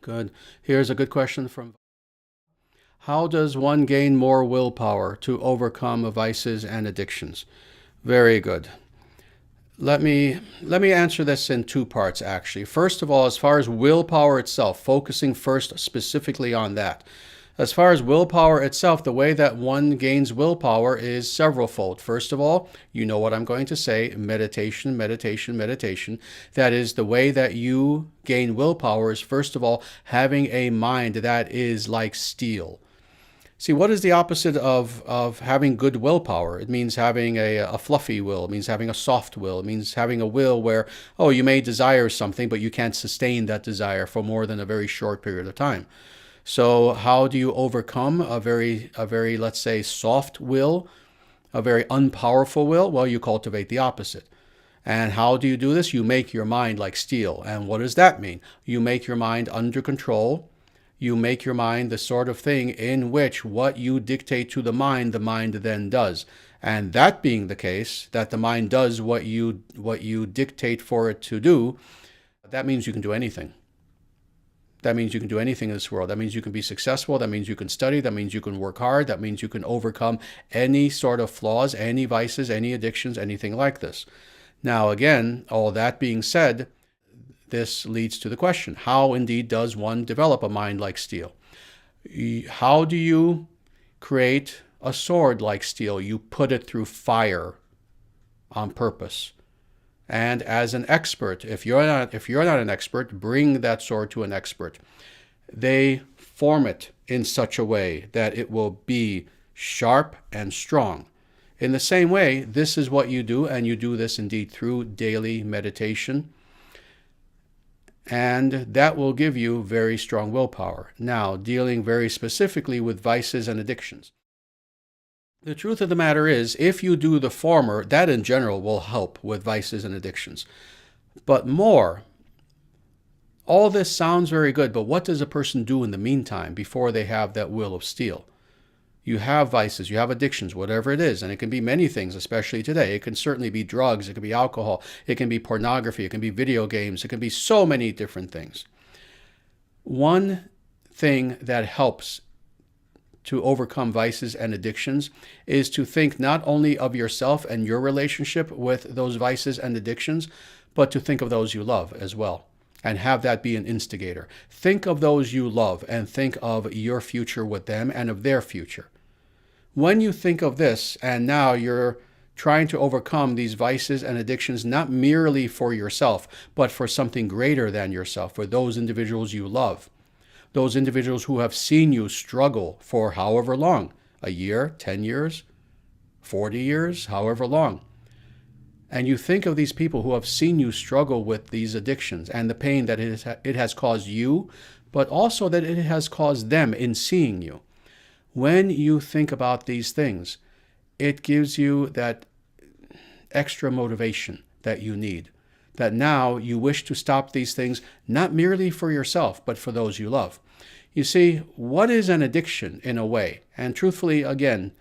Good. Here's a good question from: how does one gain more willpower to overcome vices and addictions? Very good. Let me answer this in two parts, actually. First of all, as far as willpower itself, focusing first specifically on that. As far as willpower itself, the way that one gains willpower is severalfold. First of all, you know what I'm going to say: meditation, meditation, meditation. That is, the way that you gain willpower is, first of all, having a mind that is like steel. See, what is the opposite of having good willpower? It means having a fluffy will. It means having a soft will. It means having a will where, oh, you may desire something, but you can't sustain that desire for more than a very short period of time. So how do you overcome a very, let's say, soft will, a very unpowerful will? Well, you cultivate the opposite. And how do you do this? You make your mind like steel. And what does that mean? You make your mind under control. You make your mind the sort of thing in which what you dictate to the mind then does. And that being the case, that the mind does what you dictate for it to do, that means you can do anything. That means you can do anything in this world. That means you can be successful. That means you can study. That means you can work hard. That means you can overcome any sort of flaws, any vices, any addictions, anything like this. Now, again, all that being said, this leads to the question: how indeed does one develop a mind like steel? How do you create a sword like steel? You put it through fire on purpose. And as an expert, if you're not an expert, bring that sword to an expert. They form it in such a way that it will be sharp and strong. In the same way, this is what you do, and you do this indeed through daily meditation. And that will give you very strong willpower. Now, dealing very specifically with vices and addictions. The truth of the matter is, if you do the former, that in general will help with vices and addictions. But more, all this sounds very good, but what does a person do in the meantime before they have that will of steel? You have vices, you have addictions, whatever it is, and it can be many things, especially today. It can certainly be drugs, it can be alcohol, it can be pornography, it can be video games, it can be so many different things. One thing that helps to overcome vices and addictions is to think not only of yourself and your relationship with those vices and addictions, but to think of those you love as well, and have that be an instigator. Think of those you love and think of your future with them and of their future. When you think of this, and now you're trying to overcome these vices and addictions not merely for yourself, but for something greater than yourself, for those individuals you love, those individuals who have seen you struggle for however long, a year, 10 years, 40 years, however long. And you think of these people who have seen you struggle with these addictions and the pain that it has caused you, but also that it has caused them in seeing you. When you think about these things, it gives you that extra motivation that you need, that now you wish to stop these things, not merely for yourself, but for those you love. You see, what is an addiction in a way? And truthfully, again,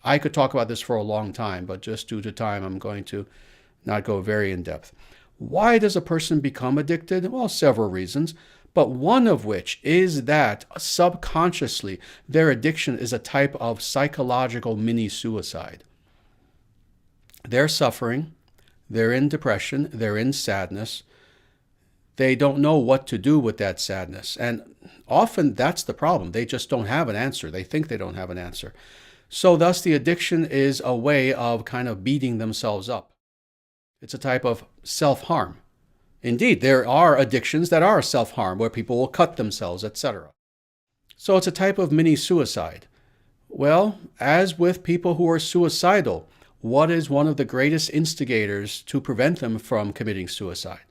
I could talk about this for a long time, but just due to time, I'm going to not go very in depth. Why does a person become addicted? Well, several reasons, but one of which is that subconsciously their addiction is a type of psychological mini-suicide. They're suffering, they're in depression, they're in sadness. They don't know what to do with that sadness. And often that's the problem. They just don't have an answer. They think they don't have an answer. So thus the addiction is a way of kind of beating themselves up. It's a type of self-harm. Indeed, there are addictions that are self-harm, where people will cut themselves, etc. So it's a type of mini-suicide. Well, as with people who are suicidal, what is one of the greatest instigators to prevent them from committing suicide?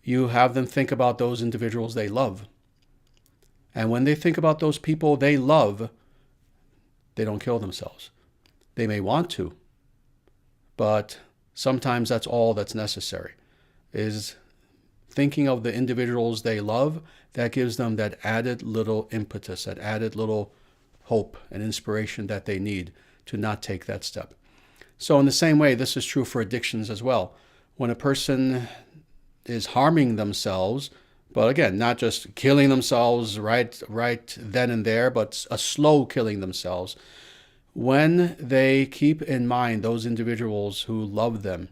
You have them think about those individuals they love. And when they think about those people they love, they don't kill themselves. They may want to, but sometimes that's all that's necessary, is thinking of the individuals they love. That gives them that added little impetus, that added little hope and inspiration that they need to not take that step. So in the same way, this is true for addictions as well. When a person is harming themselves But again, not just killing themselves right then and there, but a slow killing themselves. When they keep in mind those individuals who love them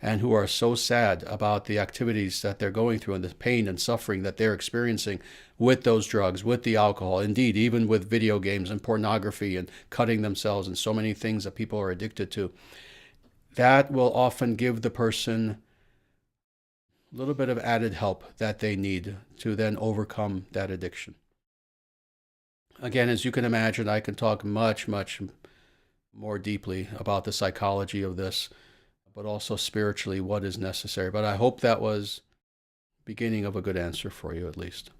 and who are so sad about the activities that they're going through and the pain and suffering that they're experiencing with those drugs, with the alcohol, indeed, even with video games and pornography and cutting themselves and so many things that people are addicted to, that will often give the person a little bit of added help that they need to then overcome that addiction. Again, as you can imagine, I can talk much, much more deeply about the psychology of this, but also spiritually what is necessary. But I hope that was beginning of a good answer for you at least.